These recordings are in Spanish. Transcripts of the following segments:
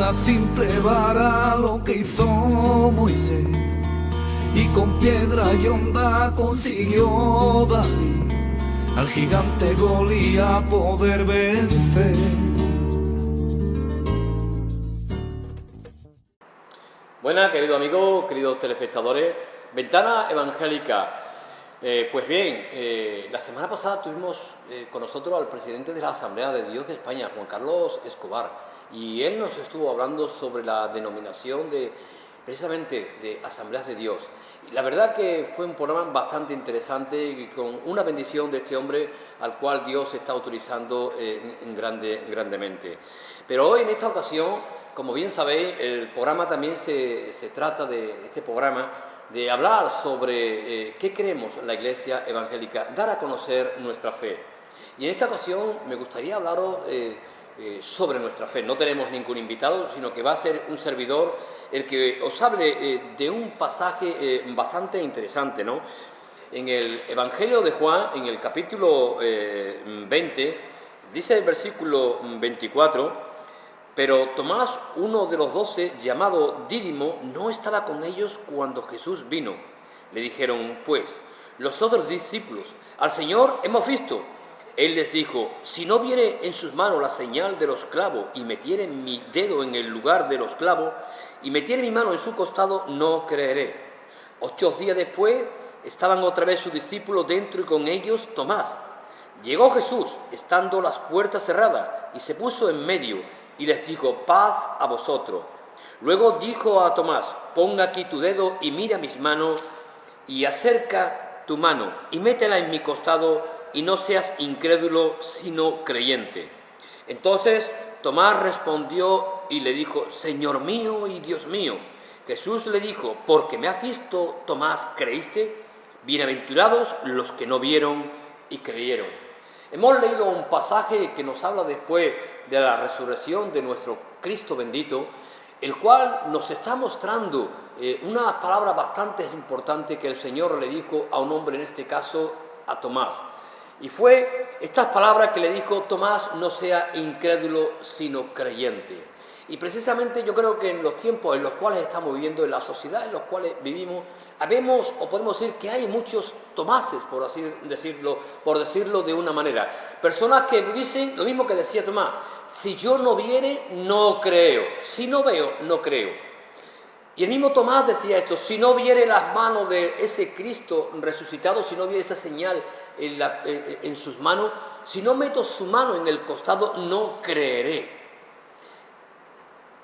una simple vara lo que hizo Moisés, y con piedra y honda consiguió David al gigante Goliat poder vencer. Buenas, queridos amigos, queridos telespectadores, Ventana Evangélica. Pues bien, la semana pasada tuvimos con nosotros al presidente de la Asamblea de Dios de España, Juan Carlos Escobar, y él nos estuvo hablando sobre la denominación precisamente de Asambleas de Dios. Y la verdad que fue un programa bastante interesante y con una bendición de este hombre al cual Dios está utilizando grandemente. Pero hoy, en esta ocasión, como bien sabéis, el programa también se trata de este programa de hablar sobre qué creemos en la Iglesia Evangélica, dar a conocer nuestra fe. Y en esta ocasión me gustaría hablaros sobre nuestra fe. No tenemos ningún invitado, sino que va a ser un servidor el que os hable de un pasaje bastante interesante, ¿no? En el Evangelio de Juan, en el capítulo 20, dice el versículo 24... Pero Tomás, uno de los 12, llamado Dídimo, no estaba con ellos cuando Jesús vino. Le dijeron, pues, los otros discípulos, al Señor hemos visto. Él les dijo, si no viere en sus manos la señal de los clavos y metiere mi dedo en el lugar de los clavos y metiere mi mano en su costado, no creeré. 8 días después estaban otra vez sus discípulos dentro y con ellos Tomás. Llegó Jesús, estando las puertas cerradas, y se puso en medio y les dijo, paz a vosotros. Luego dijo a Tomás, pon aquí tu dedo y mira mis manos, y acerca tu mano y métela en mi costado, y no seas incrédulo, sino creyente. Entonces Tomás respondió y le dijo, Señor mío y Dios mío. Jesús le dijo, porque me has visto, Tomás, ¿creíste? Bienaventurados los que no vieron y creyeron. Hemos leído un pasaje que nos habla después de la resurrección de nuestro Cristo bendito, el cual nos está mostrando una palabra bastante importante que el Señor le dijo a un hombre, en este caso a Tomás. Y fue estas palabras que le dijo, Tomás, no sea incrédulo, sino creyente. Y precisamente yo creo que en los tiempos en los cuales estamos viviendo, en la sociedad en los cuales vivimos, habemos, o podemos decir que hay muchos Tomases, por así decirlo de una manera. Personas que dicen lo mismo que decía Tomás, si yo no viere, no creo, si no veo, no creo. Y el mismo Tomás decía esto, si no viere las manos de ese Cristo resucitado, si no viere esa señal en sus manos, si no meto su mano en el costado, no creeré.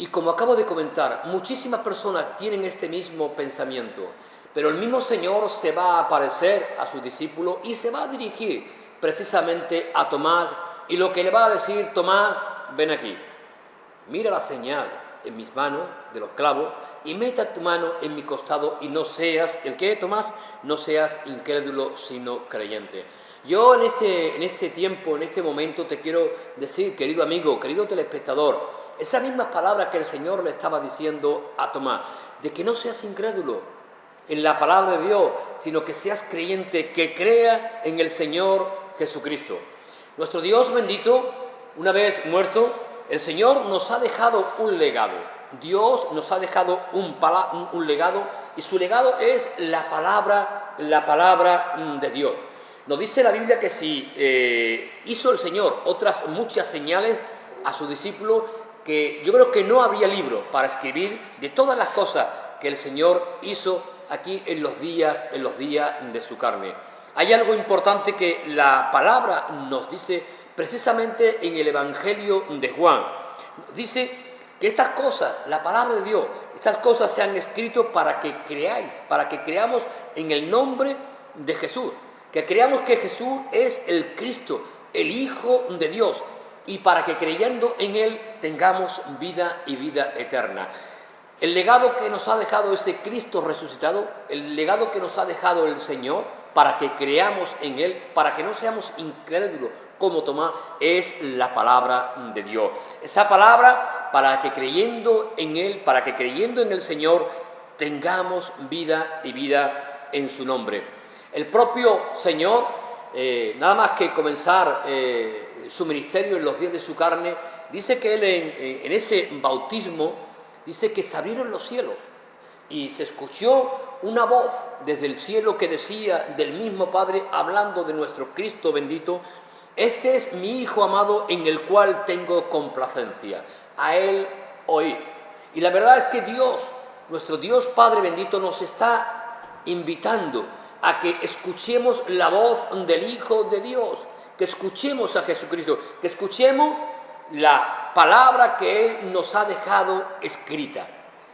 Y como acabo de comentar, muchísimas personas tienen este mismo pensamiento, pero el mismo Señor se va a aparecer a sus discípulos y se va a dirigir precisamente a Tomás, y lo que le va a decir, Tomás, ven aquí, mira la señal en mis manos de los clavos y meta tu mano en mi costado y no seas, ¿el qué, Tomás? No seas incrédulo, sino creyente. Yo en este tiempo, en este momento te quiero decir, querido amigo, querido telespectador, esas mismas palabras que el Señor le estaba diciendo a Tomás, de que no seas incrédulo en la palabra de Dios, sino que seas creyente, que crea en el Señor Jesucristo. Nuestro Dios bendito, una vez muerto, el Señor nos ha dejado un legado. Dios nos ha dejado un legado, y su legado es la palabra de Dios. Nos dice la Biblia que si hizo el Señor otras muchas señales a sus discípulos, que yo creo que no habría libro para escribir de todas las cosas que el Señor hizo aquí en los días de su carne. Hay algo importante que la palabra nos dice precisamente en el Evangelio de Juan. Dice que estas cosas, la palabra de Dios, estas cosas se han escrito para que creáis, para que creamos en el nombre de Jesús, que creamos que Jesús es el Cristo, el Hijo de Dios, y para que creyendo en Él tengamos vida y vida eterna. El legado que nos ha dejado ese Cristo resucitado, el legado que nos ha dejado el Señor, para que creamos en Él, para que no seamos incrédulos como Tomás, es la palabra de Dios. Esa palabra para que creyendo en Él, para que creyendo en el Señor, tengamos vida y vida en su nombre. El propio Señor, nada más que comenzar su ministerio en los días de su carne, dice que él en ese bautismo, dice que se abrieron los cielos y se escuchó una voz desde el cielo que decía del mismo Padre, hablando de nuestro Cristo bendito: este es mi Hijo amado en el cual tengo complacencia, a él oíd. Y la verdad es que Dios, nuestro Dios Padre bendito, nos está invitando a que escuchemos la voz del Hijo de Dios, que escuchemos a Jesucristo, que escuchemos la palabra que Él nos ha dejado escrita,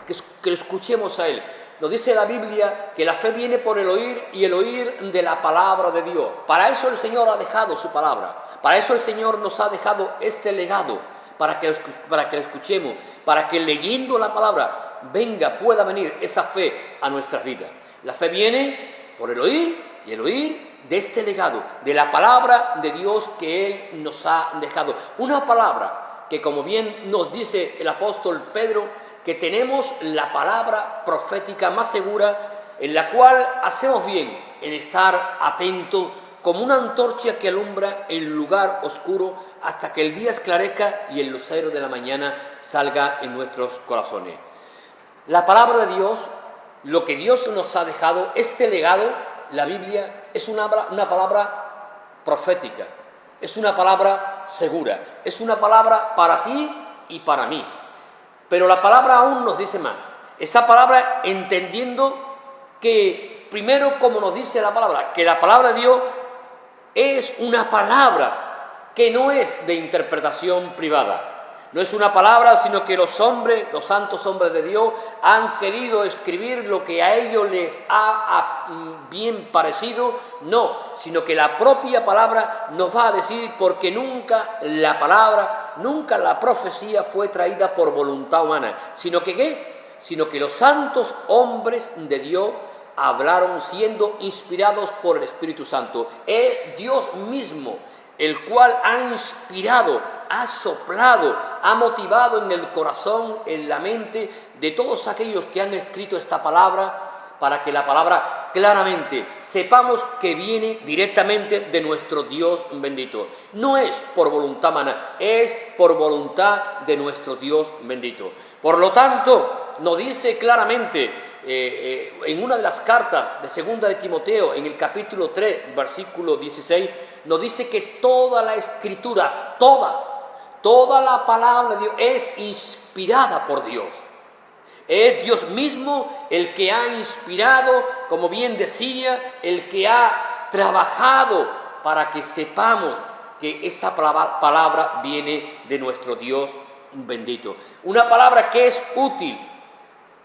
que lo escuchemos a Él. Nos dice la Biblia que la fe viene por el oír y el oír de la palabra de Dios. Para eso el Señor ha dejado su palabra, para eso el Señor nos ha dejado este legado, para que lo escuchemos, para que leyendo la palabra pueda venir esa fe a nuestras vidas. La fe viene por el oír y el oír de este legado, de la palabra de Dios que Él nos ha dejado. Una palabra que, como bien nos dice el apóstol Pedro, que tenemos la palabra profética más segura, en la cual hacemos bien en estar atentos como una antorcha que alumbra el lugar oscuro hasta que el día esclarezca y el lucero de la mañana salga en nuestros corazones. La palabra de Dios, lo que Dios nos ha dejado, este legado, la Biblia, es una palabra profética, es una palabra segura, es una palabra para ti y para mí. Pero la palabra aún nos dice más. Esta palabra, entendiendo que, primero, como nos dice la palabra, que la palabra de Dios es una palabra que no es de interpretación privada. No es una palabra, sino que los santos hombres de Dios, han querido escribir lo que a ellos les ha bien parecido. No, sino que la propia palabra nos va a decir, porque nunca la profecía fue traída por voluntad humana, sino que ¿qué? Sino que los santos hombres de Dios hablaron siendo inspirados por el Espíritu Santo. Es Dios mismo el cual ha inspirado, ha soplado, ha motivado en el corazón, en la mente de todos aquellos que han escrito esta palabra, para que la palabra claramente sepamos que viene directamente de nuestro Dios bendito. No es por voluntad humana, es por voluntad de nuestro Dios bendito. Por lo tanto, nos dice claramente en una de las cartas de segunda de Timoteo, en el capítulo 3, versículo 16, nos dice que toda la escritura, toda la palabra de Dios es inspirada por Dios. Es Dios mismo el que ha inspirado, como bien decía, el que ha trabajado para que sepamos que esa palabra viene de nuestro Dios bendito. Una palabra que es útil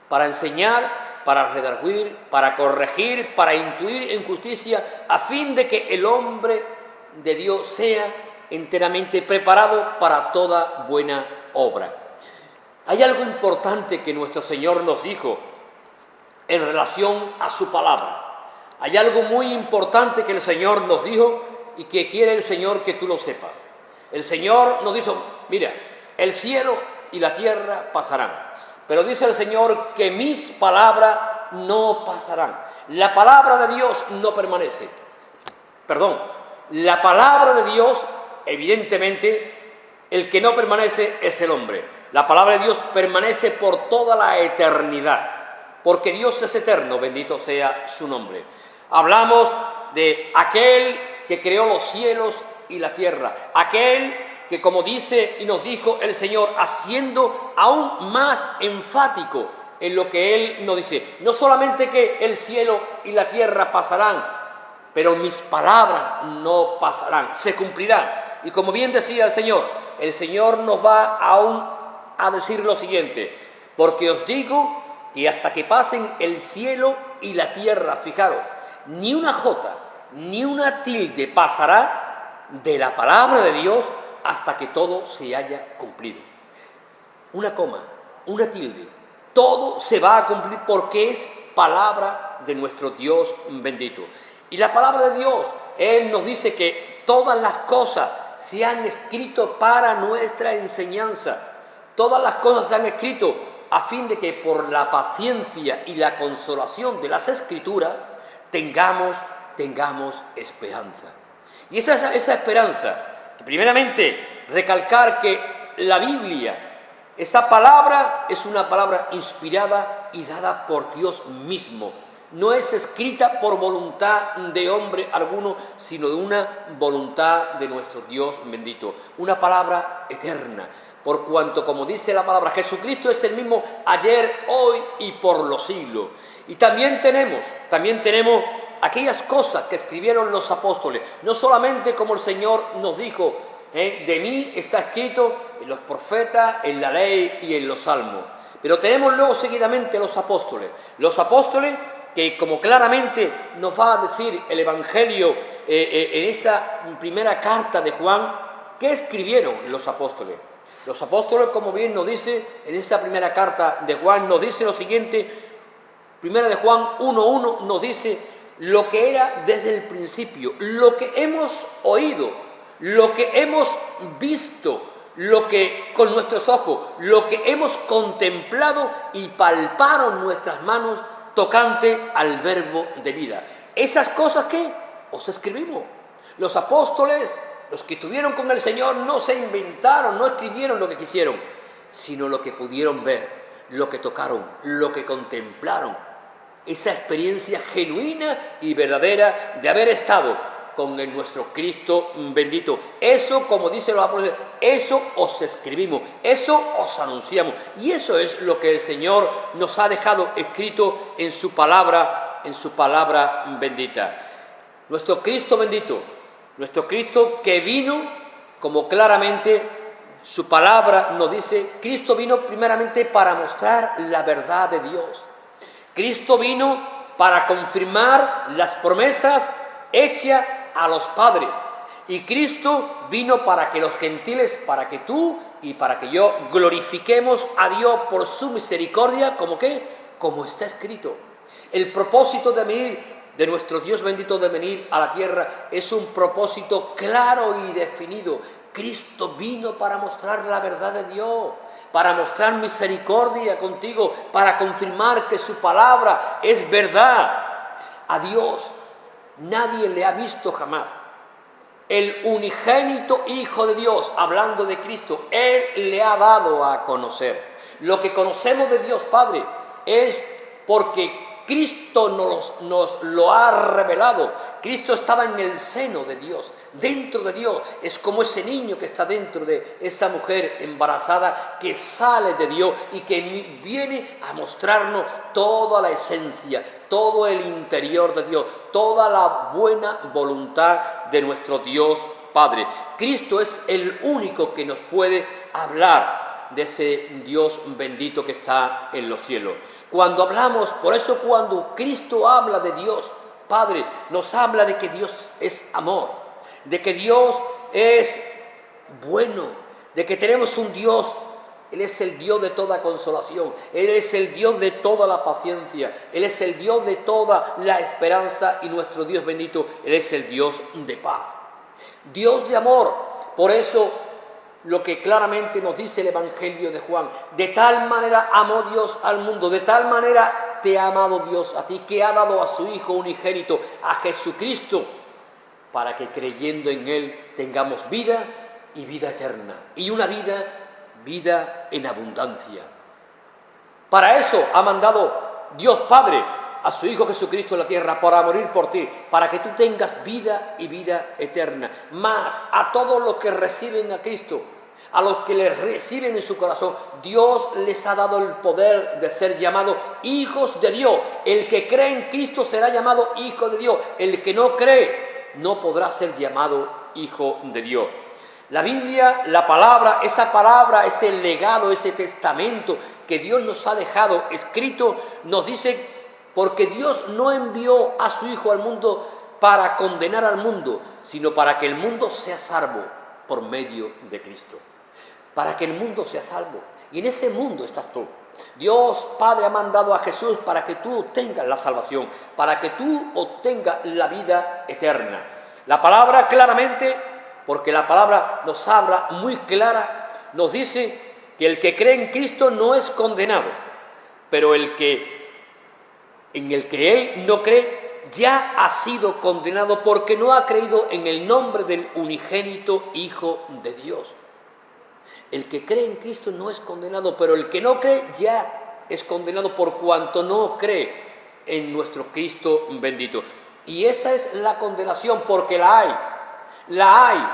para enseñar, para redarguir, para corregir, para instruir en justicia, a fin de que el hombre de Dios sea enteramente preparado para toda buena obra. Hay algo importante que nuestro Señor nos dijo en relación a su palabra. Hay algo muy importante que el Señor nos dijo y que quiere el Señor que tú lo sepas. El Señor nos dijo, mira, el cielo y la tierra pasarán, pero dice el Señor que mis palabras no pasarán. La palabra de Dios no permanece. La palabra de Dios, evidentemente, el que no permanece es el hombre. La palabra de Dios permanece por toda la eternidad, porque Dios es eterno, bendito sea su nombre. Hablamos de aquel que creó los cielos y la tierra, aquel que, como dice y nos dijo el Señor, haciendo aún más enfático en lo que Él nos dice, no solamente que el cielo y la tierra pasarán, pero mis palabras no pasarán, se cumplirán. Y como bien decía el Señor nos va aún a decir lo siguiente, porque os digo que hasta que pasen el cielo y la tierra, fijaros, ni una jota, ni una tilde pasará de la palabra de Dios hasta que todo se haya cumplido. Una coma, una tilde, todo se va a cumplir porque es palabra de nuestro Dios bendito. Y la palabra de Dios, Él nos dice que todas las cosas se han escrito para nuestra enseñanza. Todas las cosas se han escrito a fin de que por la paciencia y la consolación de las Escrituras tengamos esperanza. Y esa esperanza, primeramente, recalcar que la Biblia, esa palabra es una palabra inspirada y dada por Dios mismo. No es escrita por voluntad de hombre alguno, sino de una voluntad de nuestro Dios bendito. Una palabra eterna, por cuanto, como dice la palabra, Jesucristo es el mismo ayer, hoy y por los siglos. Y también tenemos aquellas cosas que escribieron los apóstoles, no solamente como el Señor nos dijo, de mí está escrito en los profetas, en la ley y en los salmos. Pero tenemos luego seguidamente los apóstoles que, como claramente nos va a decir el Evangelio en esa primera carta de Juan, ¿qué escribieron los apóstoles? Los apóstoles, como bien nos dice en esa primera carta de Juan, nos dice lo siguiente. Primera de Juan 1:1 nos dice lo que era desde el principio, lo que hemos oído, lo que hemos visto, lo que con nuestros ojos, lo que hemos contemplado y palparon nuestras manos tocante al verbo de vida. Esas cosas que os escribimos. Los apóstoles, los que estuvieron con el Señor, no se inventaron, no escribieron lo que quisieron, sino lo que pudieron ver, lo que tocaron, lo que contemplaron. Esa experiencia genuina y verdadera de haber estado con nuestro Cristo bendito. Eso, como dicen los apóstoles, eso os escribimos, eso os anunciamos. Y eso es lo que el Señor nos ha dejado escrito en su palabra bendita. Nuestro Cristo bendito, nuestro Cristo que vino, como claramente su palabra nos dice, Cristo vino primeramente para mostrar la verdad de Dios. Cristo vino para confirmar las promesas hechas a los padres. Y Cristo vino para que los gentiles, para que tú y para que yo glorifiquemos a Dios por su misericordia, ¿como qué? Como está escrito. El propósito de venir, de nuestro Dios bendito de venir a la tierra, es un propósito claro y definido. Cristo vino para mostrar la verdad de Dios, para mostrar misericordia contigo, para confirmar que su palabra es verdad. A Dios nadie le ha visto jamás. El unigénito Hijo de Dios, hablando de Cristo, Él le ha dado a conocer. Lo que conocemos de Dios Padre es porque Cristo nos lo ha revelado. Cristo estaba en el seno de Dios, dentro de Dios. Es como ese niño que está dentro de esa mujer embarazada que sale de Dios y que viene a mostrarnos toda la esencia, todo el interior de Dios, toda la buena voluntad de nuestro Dios Padre. Cristo es el único que nos puede hablar de ese Dios bendito que está en los cielos. Cuando hablamos, por eso cuando Cristo habla de Dios Padre, nos habla de que Dios es amor, de que Dios es bueno, de que tenemos un Dios, Él es el Dios de toda consolación, Él es el Dios de toda la paciencia, Él es el Dios de toda la esperanza y nuestro Dios bendito, Él es el Dios de paz, Dios de amor. Por eso lo que claramente nos dice el Evangelio de Juan, de tal manera amó Dios al mundo, de tal manera te ha amado Dios a ti, que ha dado a su Hijo unigénito, a Jesucristo, para que creyendo en Él tengamos vida y vida eterna, y una vida en abundancia. Para eso ha mandado Dios Padre a su Hijo Jesucristo en la tierra, para morir por ti, para que tú tengas vida y vida eterna. Más a todos los que reciben a Cristo, a los que le reciben en su corazón, Dios les ha dado el poder de ser llamados hijos de Dios. El que cree en Cristo será llamado hijo de Dios. El que no cree no podrá ser llamado hijo de Dios. La Biblia, la palabra, ese legado, ese testamento que Dios nos ha dejado escrito, nos dice, porque Dios no envió a su Hijo al mundo para condenar al mundo, sino para que el mundo sea salvo por medio de Cristo. Para que el mundo sea salvo. Y en ese mundo estás tú. Dios Padre ha mandado a Jesús para que tú obtengas la salvación, para que tú obtengas la vida eterna. La palabra claramente, porque la palabra nos habla muy clara, nos dice que el que cree en Cristo no es condenado, pero en el que él no cree ya ha sido condenado porque no ha creído en el nombre del unigénito Hijo de Dios. El que cree en Cristo no es condenado, pero el que no cree ya es condenado por cuanto no cree en nuestro Cristo bendito. Y esta es la condenación, porque la hay.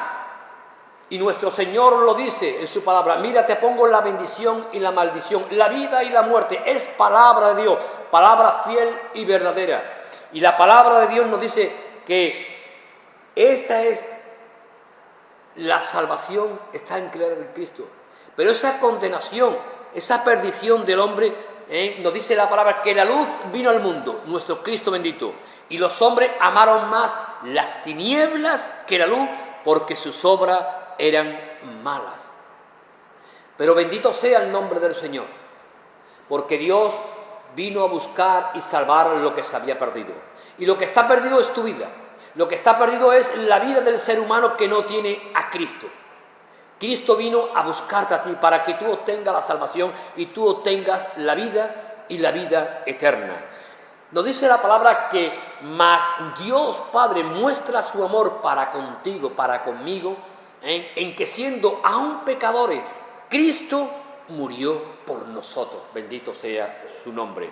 Y nuestro Señor lo dice en su palabra: mira, te pongo la bendición y la maldición, la vida y la muerte. Es palabra de Dios, palabra fiel y verdadera. Y la palabra de Dios nos dice que esta es la salvación, está en creer en Cristo. Pero esa condenación, esa perdición del hombre, nos dice la palabra que la luz vino al mundo, nuestro Cristo bendito, y los hombres amaron más las tinieblas que la luz, porque sus obras eran malas. Pero bendito sea el nombre del Señor, porque Dios vino a buscar y salvar lo que se había perdido. Y lo que está perdido es tu vida. Lo que está perdido es la vida del ser humano que no tiene a Cristo. Cristo vino a buscarte a ti para que tú obtengas la salvación y tú obtengas la vida y la vida eterna. Nos dice la palabra que más Dios Padre muestra su amor para contigo, para conmigo, en que siendo aún pecadores, Cristo murió por nosotros. Bendito sea su nombre.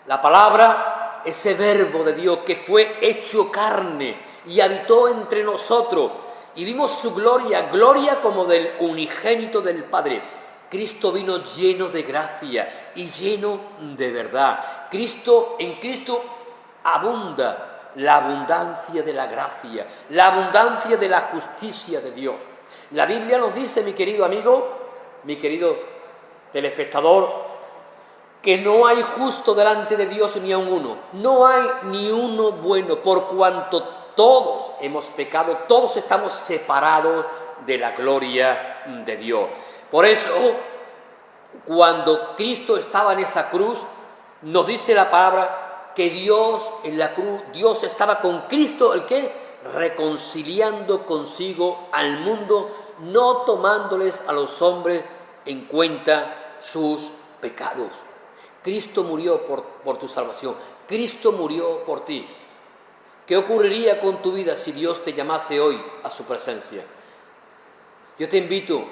La palabra, ese verbo de Dios que fue hecho carne y habitó entre nosotros, y vimos su gloria, gloria como del unigénito del Padre. Cristo vino lleno de gracia y lleno de verdad. En Cristo abunda la abundancia de la gracia, la abundancia de la justicia de Dios. La Biblia nos dice, mi querido amigo, mi querido telespectador, que no hay justo delante de Dios ni aun uno. No hay ni uno bueno, por cuanto todos hemos pecado, todos estamos separados de la gloria de Dios. Por eso, cuando Cristo estaba en esa cruz, nos dice la palabra que Dios en la cruz, Dios estaba con Cristo, ¿el qué? Reconciliando consigo al mundo, no tomándoles a los hombres en cuenta sus pecados. Cristo murió por tu salvación. Cristo murió por ti. ¿Qué ocurriría con tu vida si Dios te llamase hoy a su presencia? Yo te invito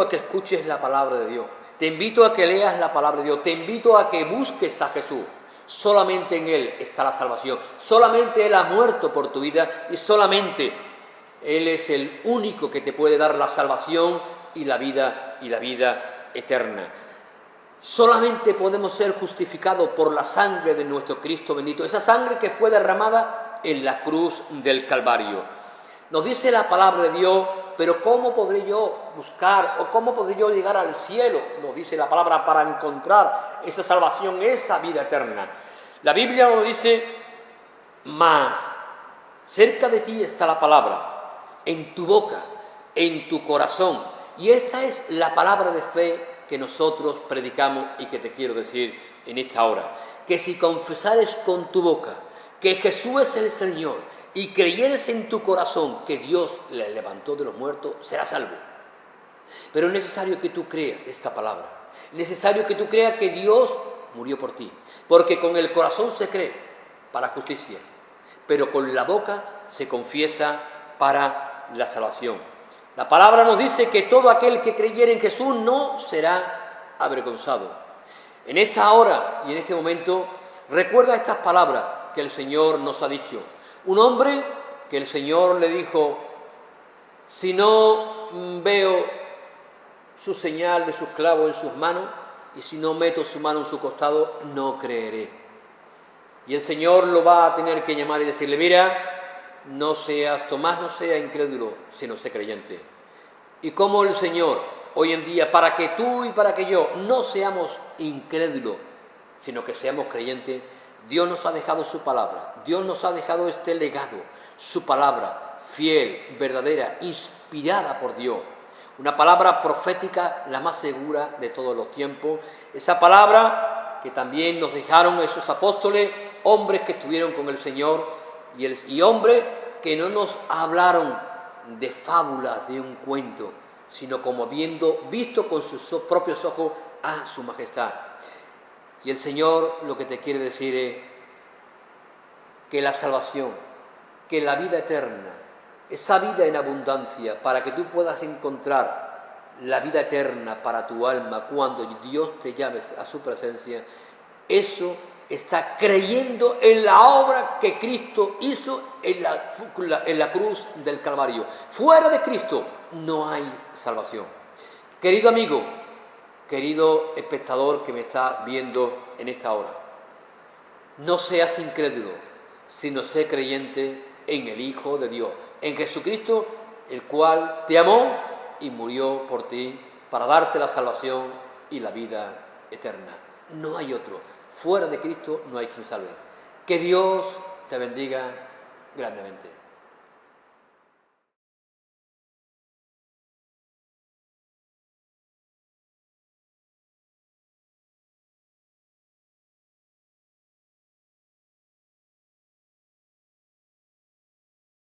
a que escuches la palabra de Dios. Te invito a que leas la palabra de Dios. Te invito a que busques a Jesús. Solamente en Él está la salvación. Solamente Él ha muerto por tu vida y solamente Él es el único que te puede dar la salvación y la vida eterna. Solamente podemos ser justificados por la sangre de nuestro Cristo bendito, esa sangre que fue derramada en la cruz del Calvario. Nos dice la palabra de Dios, pero ¿cómo podré yo buscar o cómo podré yo llegar al cielo? Nos dice la palabra para encontrar esa salvación, esa vida eterna. La Biblia nos dice, más cerca de ti está la palabra, en tu boca, en tu corazón. Y esta es la palabra de fe que nosotros predicamos y que te quiero decir en esta hora. Que si confesares con tu boca que Jesús es el Señor y creyeres en tu corazón que Dios le levantó de los muertos, serás salvo. Pero es necesario que tú creas esta palabra. Es necesario que tú creas que Dios murió por ti. Porque con el corazón se cree para justicia, pero con la boca se confiesa para la salvación. La palabra nos dice que todo aquel que creyere en Jesús no será avergonzado. En esta hora y en este momento, recuerda estas palabras que el Señor nos ha dicho. Un hombre que el Señor le dijo, si no veo su señal de sus clavos en sus manos y si no meto su mano en su costado, no creeré. Y el Señor lo va a tener que llamar y decirle, mira, no seas Tomás, no seas incrédulo, sino sé creyente. Y como el Señor, hoy en día, para que tú y para que yo no seamos incrédulos, sino que seamos creyentes, Dios nos ha dejado su palabra, Dios nos ha dejado este legado, su palabra fiel, verdadera, inspirada por Dios. Una palabra profética, la más segura de todos los tiempos. Esa palabra que también nos dejaron esos apóstoles, hombres que estuvieron con el Señor y hombres que no nos hablaron de fábulas, de un cuento, sino como habiendo visto con sus propios ojos a su majestad. Y el Señor lo que te quiere decir es que la salvación, que la vida eterna, esa vida en abundancia, para que tú puedas encontrar la vida eterna para tu alma cuando Dios te llame a su presencia, eso está creyendo en la obra que Cristo hizo en la cruz del Calvario. Fuera de Cristo no hay salvación. Querido amigo, querido espectador que me está viendo en esta hora, no seas incrédulo, sino sé creyente en el Hijo de Dios, en Jesucristo, el cual te amó y murió por ti para darte la salvación y la vida eterna. No hay otro. Fuera de Cristo no hay quien salve. Que Dios te bendiga grandemente.